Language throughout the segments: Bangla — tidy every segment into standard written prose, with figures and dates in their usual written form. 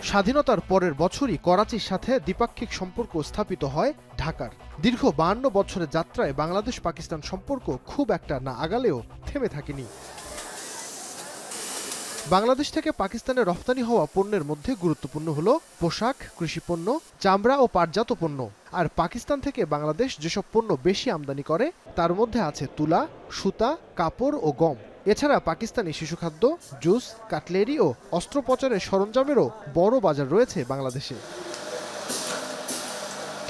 স্বাধীনতার পরের বছরই করাচির সাথে দ্বিপাক্ষিক সম্পর্ক স্থাপিত হয় ঢাকার। দীর্ঘ 52 বছরের যাত্রায় বাংলাদেশ পাকিস্তান সম্পর্ক খুব একটা না আগালেও থেমে থাকেনি। বাংলাদেশ থেকে পাকিস্তানে রফতানি হওয়া পণ্যের মধ্যে গুরুত্বপূর্ণ হলো পোশাক, কৃষিপণ্য, চামড়া ও পাটজাত পণ্য। আর পাকিস্তান থেকে বাংলাদেশ যেসব পণ্য বেশি আমদানি করে তার মধ্যে আছে তুলা, সুতা, কাপড় ও গম। এছাড়া পাকিস্তানি শিশুখাদ্য, জুস, কাটলেরি ও অস্ত্রোপচারের সরঞ্জামেরও বড় বাজার রয়েছে বাংলাদেশে।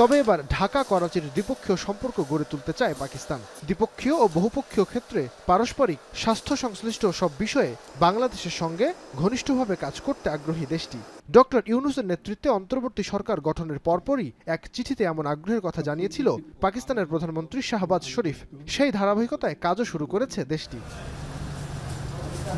তবে এবার ঢাকা করাচির দ্বিপক্ষীয় সম্পর্ক গড়ে তুলতে চায় পাকিস্তান। দ্বিপক্ষীয় ও বহুপক্ষীয় ক্ষেত্রে পারস্পরিক স্বাস্থ্য সংশ্লিষ্ট সব বিষয়ে বাংলাদেশের সঙ্গে ঘনিষ্ঠভাবে কাজ করতে আগ্রহী দেশটি। ডক্টর ইউনূসের নেতৃত্বে অন্তর্বর্তী সরকার গঠনের পরপরই এক চিঠিতে এমন আগ্রহের কথা জানিয়েছিল পাকিস্তানের প্রধানমন্ত্রী শাহবাজ শরীফ। সেই ধারাবাহিকতায় কাজও শুরু করেছে দেশটি।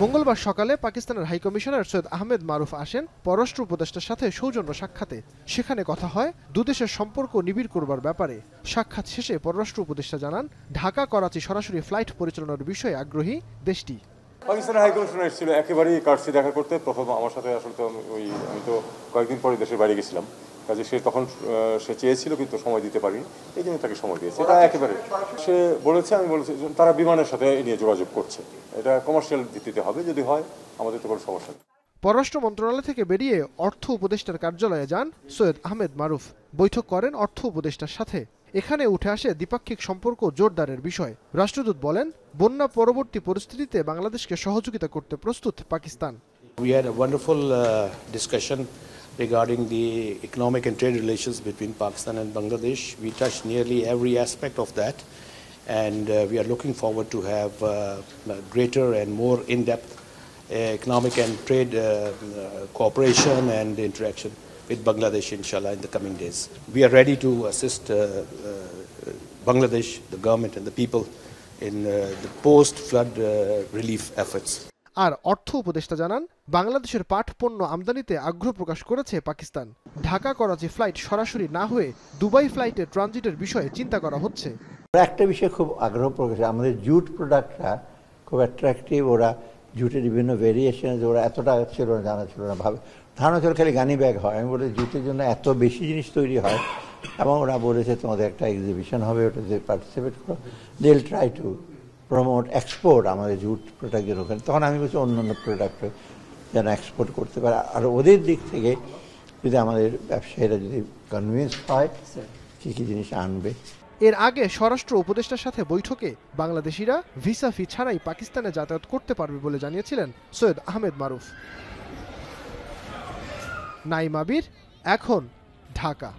মঙ্গলবার সকালে পাকিস্তানের হাইকমিশনার সৈয়দ আহমেদ মারুফ আসেন পররাষ্ট্র উপদেষ্টার সাথে সৌজন্য সাক্ষাতে। সেখানে কথা হয় দুদেশের সম্পর্ক নিবিড় করবার ব্যাপারে। সাক্ষাৎ শেষে পররাষ্ট্র উপদেষ্টা জানান, ঢাকা করাচি সরাসরি ফ্লাইট পরিচালনার বিষয়ে আগ্রহী দেশটি। পাকিস্তানের হাইকমিশনার এসেছিল একেবারেই কার্সি দেখা করতে। প্রথম আমার সাথে আসলে তো আমি তো কয়েকদিন পরে দেশের বাইরে গেছিলাম, কাজে সে তখন সে চেয়েছিল কিন্তু সময় দিতে পারিনি, এই জন্য তাকে সময় দিয়েছে। এটা একেবারে সে বলেছে, আমি বলেছি তারা বিমানের সাথে নিয়ে যোগাযোগ করছে, এটা কমার্শিয়াল ভিত্তিতে হবে, যদি হয় আমাদের তো কোনো সমস্যা নেই। পররাষ্ট্র মন্ত্রণালয় থেকে বেরিয়ে অর্থ উপদেষ্টার কার্যালয়ে যান সৈয়দ আহমেদ মারুফ। বৈঠক করেন অর্থ উপদেষ্টার সাথে। এখানে উঠে আসে দ্বিপাক্ষিক সম্পর্ক জোরদারের বিষয়। রাষ্ট্রদূত বলেন, বন্যা পরবর্তী পরিস্থিতিতে বাংলাদেশকে সহযোগিতা করতে প্রস্তুত Pakistan. We had a wonderful discussion regarding the economic and trade relations between Pakistan and Bangladesh. We touched nearly every aspect of that, and we are looking forward to have greater and more in-depth economic and trade cooperation and interaction with Bangladesh, inshallah, in the coming days. We are ready to assist Bangladesh, the government and the people in the post-flood relief efforts. আর অর্থ উপদেষ্টা জানান, বাংলাদেশের পাট পণ্য আমদানিতে আগ্রহ প্রকাশ করেছে পাকিস্তান। ঢাকা করাচি ফ্লাইট সরাসরি না হয়ে দুবাই ফ্লাইটে ট্রানজিটের বিষয়ে চিন্তা করা হচ্ছে। একটা বিষয়ে খুব আগ্রহ প্রকাশ, আমাদের জুট প্রোডাক্টটা খুব অ্যাট্রাকটিভ। ওরা জুটের বিভিন্ন ভেরিয়েশন, ওরা এতটা ছিল না, জানা ছিল না, ধারণা ছিল খালি গানি ব্যাগ হয়। আমি বলি জুটের জন্য এত বেশি জিনিস তৈরি হয়, এবং ওরা বলেছে তোমাদের একটা এক্সিবিশন হবে, ওটাতে পার্টিসিপেট করো, they will try to promote export আমাদের জুট প্রোডাক্টের ওখানে। তখন আমি বলছি অন্যান্য প্রোডাক্ট যেন এক্সপোর্ট করতে পারে। আর ওদের দিক থেকে যদি আমাদের ব্যবসায়ীরা যদি কনভিন্স হয় কী কী জিনিস আনবে। এর আগে স্বরাষ্ট্র উপদেষ্টার সাথে বৈঠকে বাংলাদেশিরা ভিসা ফি ছাড়াই পাকিস্তানে যাতায়াত করতে পারবে বলে জানিয়েছিলেন সৈয়দ আহমেদ মারুফ। নাইম আবির, এখন, ঢাকা।